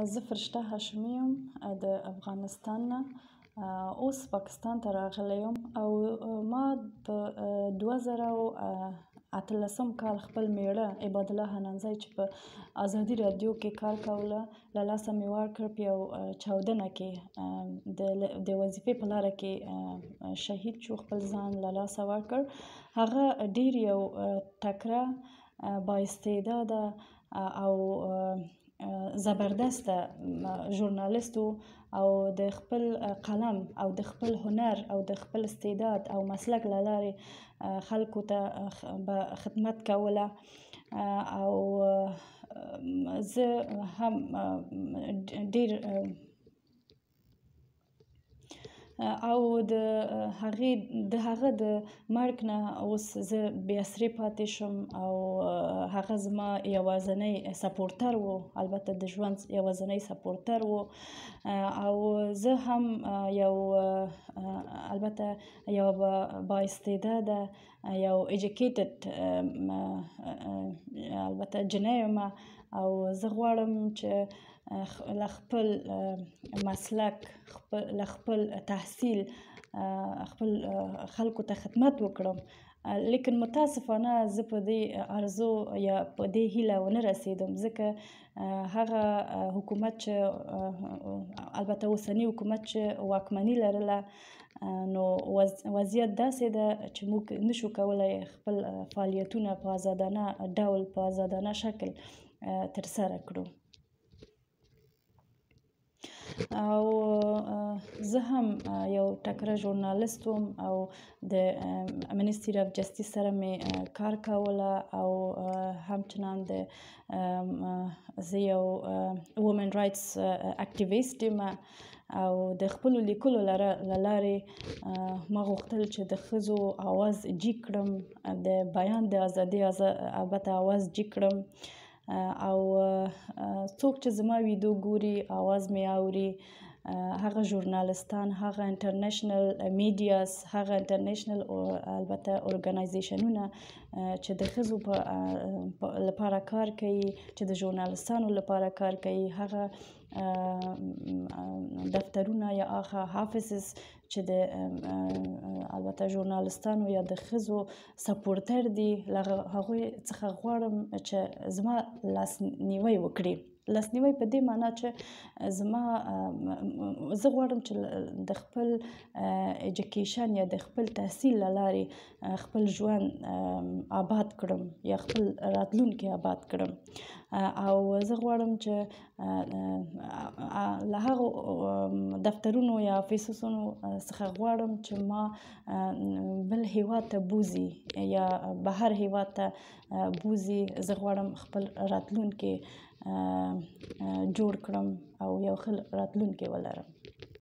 زه فرشته هاشمي یم د افغانستان نه. اوس پاکستان ته راغلی یم او ما په 2018 کال خپل میړه عبادالله حنانزی چې په ازادي راډیو کې کار کوله له لاسه مې ورکړ. په یو چاودنه کې د وظیفې په لاره کې شهید شو، خپل ځان له لاسه ورکړ. هغه ډیر یو تکړه با استعداده او زبردسته ژورنالیست و او د خپل قلم او د خپل هنر او د خپل استعداد او مسلک له لارې خلکو ته به خدمت کوله. او زه هم ډیر او د هغه د مرګ نه اوس زه بې اسرې پاتې شم او هغه زما یوازینی سپورټر و، البته د ژوند یوازینی سپورټر و. او زه هم البته یو با استعداده یو ایجوکیټډ البته جنۍ یم او زه غواړم چې له خپل مسلک له خپل تحصیل خپل خلکو ته خدمت وکړم. لیکن متاسفانه زه په دې آرزو یا په دې هیله ونه رسیدم، ځکه هغه حکومت چې البته اوسني حکومت چې واکمني لرله نو وضعیت داسې ده چې موږ نشو کولی خپل فعالیتونه په آزادانه ډول په آزادانه شکل ترسره کړو. او زه هم یو تکړه ژورنالیست وم او د منیسټري اف جسټیس سره مې کار کوله او همچنان زه یو وومن رایټس اکټیویسټ یم او د خپلو لیکلو له لارې ما غوښتل چې د ښځو آواز جګ کړم، د بیان د ازادۍ البته آواز جګ کړم. او څوک چې زما ویډیو ګوري، آواز مې اوري، هغه ژورنالیستان، هغه انټرنیشنل میډیاز، هغه انټرنیشنل البته ارګنایزیشنونه چې د ښځو لپاره کار کوي، چې د ژورنالیستانو لپاره کار کوي، هغه دفترونه یا هغه حافظز چې د البته ژورنالیستانو یا د ښځو سپورټر دي، له هغوی څخه غواړم چې زما لاسنیوی وکړي. لاسنیوی په دې معنا چې زه غواړم چې د خپل ایجوکیشن یا د خپل تحصیل له لارې خپل ژوند آباد کړم یا خپل راتلونکی آباد کړم. او زه غواړم چې له هغو دفترونو یا افیسونو څخه غواړم چې ما بل هیواد ته بوځي یا بهر هیواد ته بوځي. زه غواړم خپل راتلونکی جوړ کړم او یو ښه راتلونکی ولرم.